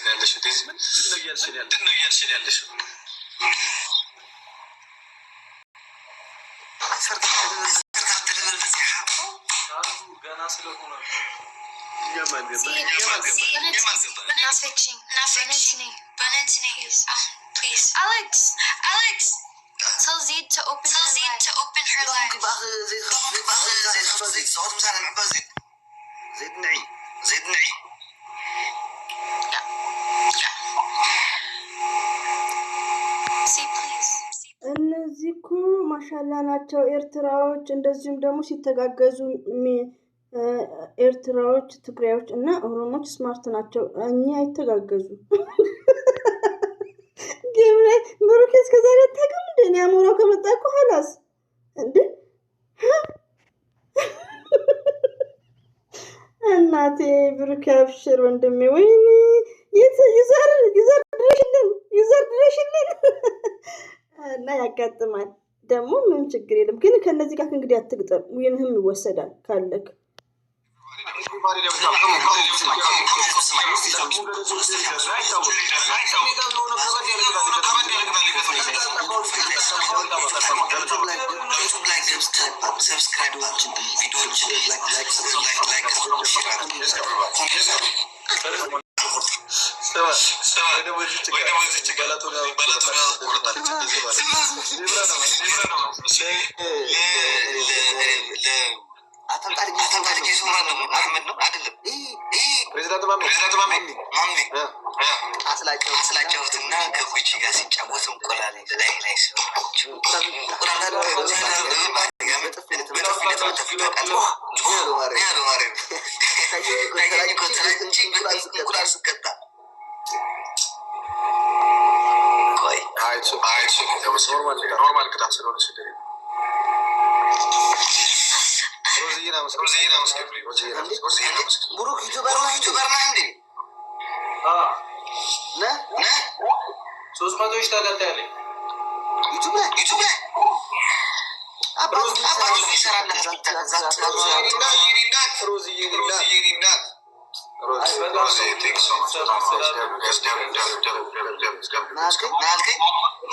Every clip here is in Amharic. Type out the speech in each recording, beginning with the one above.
ያለሽ ዴዚ ምንድን ነው እያልሽን ያለሽ? ገና ስለሆነ Alex, tell Zed to open her live. زيد نعي. See, please. እነዚህ እኮ ማሻላ ናቸው ኤርትራዎች። እንደዚሁም ደግሞ ሲተጋገዙ ኤርትራዎች፣ ትግራዮች እና ኦሮሞች ስማርት ናቸው። እኛ አይተጋገዙ ጌም ላይ ብሩክ እስከዛሬ አታውቅም እንዴ? እኔ አሞራው ከመጣ እኮ ኋላስ እንዴ እናቴ ብሩክ አብሽር ወንድሜ። ወይኔ ዩዘር ድረሽልን እና ያጋጥማል ደግሞ ምን ችግር የለም። ግን ከነዚህ ጋር እንግዲህ አትግጠም፣ ወይንህም ይወሰዳል ካለክ ፕሬዚዳንት ማሜ አስላጨውትና ከጉቺ ጋር ሲጫወቱ እንቁላል ላይ ኖርማል ቅጣት ስለሆነ ብሩክ ዩቱበር ነህ እንዴ? 300 ተከታይ አለኝ ዩቱብ ላይ አባቱ ይሰራል።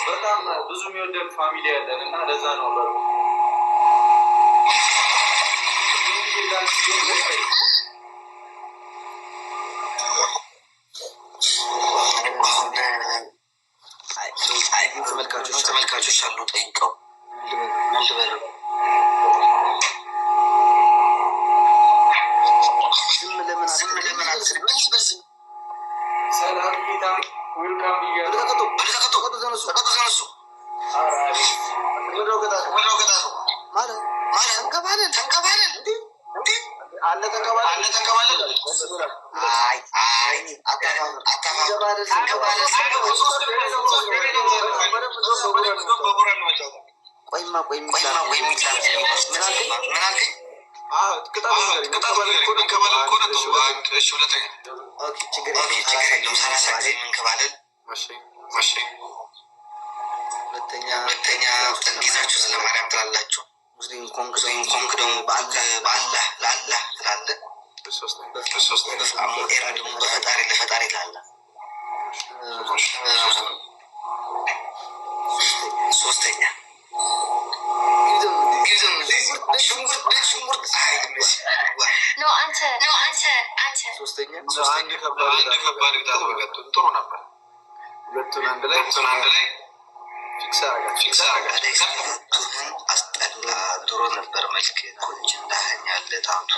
በጣም ብዙ የሚወደድ ፋሚሊ ያለን እና ለዛ ነው ተመልካቾች አሉ ጠይቀው ምን ልበለው? ዝም ለምን አትልም? ሰላም ጌታ ዌልካም ይያሉ ተቀጡ ዘነሱ ማለት ተንከባለን እንዴ አለ ተንከባለን አይ ቆይማ ሁለተኛ ጥንጊዛችሁ ስለማርያም ትላላችሁ። ሙስሊም ኮንክ ደግሞ በአላህ ለአላህ ትላለ። ኤራ ደግሞ ለፈጣሪ ትላለ። ሶስተኛ ሽንኩርት አንተ ሶስተኛ አንድ ከባድ ግዳት ወገቱ ጥሩ ነበር። ሁለቱን አንድ ላይ ፊክስ አረጋችሁ። አስጠላ ድሮ ነበር መልክ ቆንጆ እንዳህኛ ለታቱ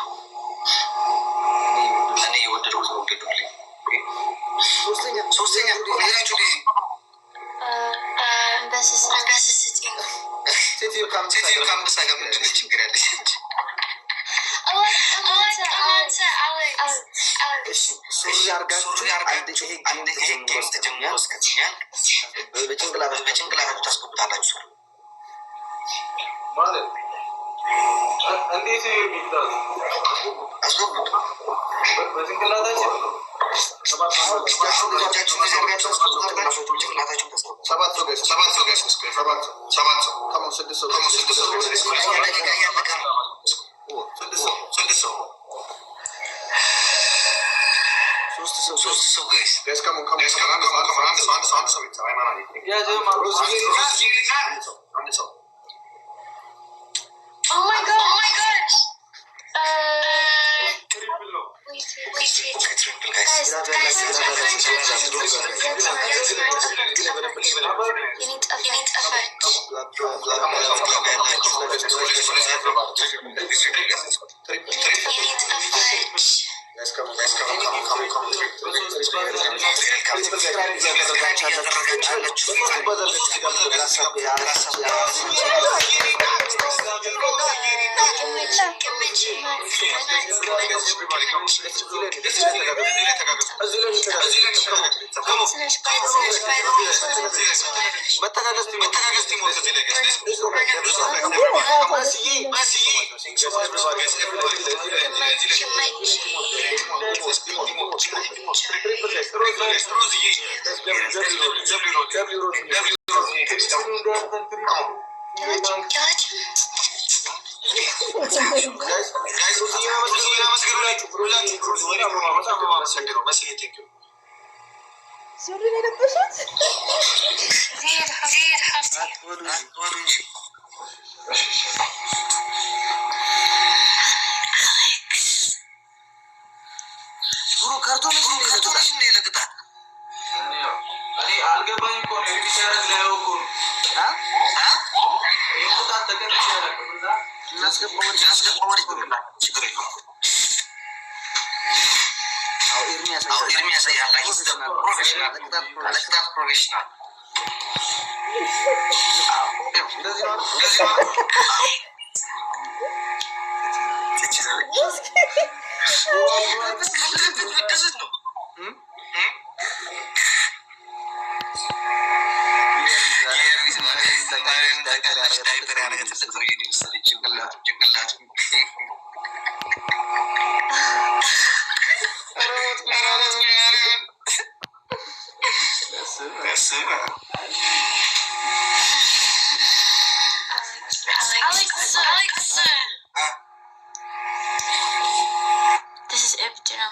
እኔ ወደድኩት ወደዱልኝ። ሶስተኛ ሌላችሁ ዲዚ ሴትዮ ካምበሳ ጋር ምንድን ነው ችግር ያለሽ? ሱሪ አርጋችሁ አንድ ጌም ተጀምሮ እስከዚያን በጭንቅላታችሁ ታስገቡታላችሁ ማለት እንዴት ነው የሚታዘው? አስገቡት በጭንቅላታችሁ ሶስት ሰው ጋይስ Oh my god. Wait. ትሪፕል ጋይስ ሱሪ ነው የለበሱት። ፕሮፌሽናል Alexa. This is empty now.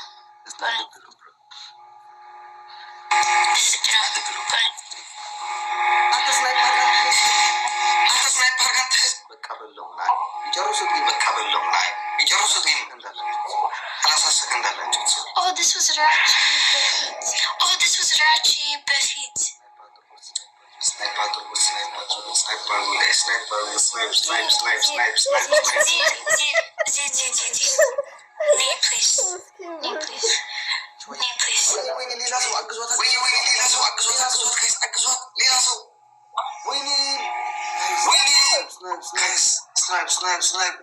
Oh, this was Rachi Buffett. Name please. Snipe.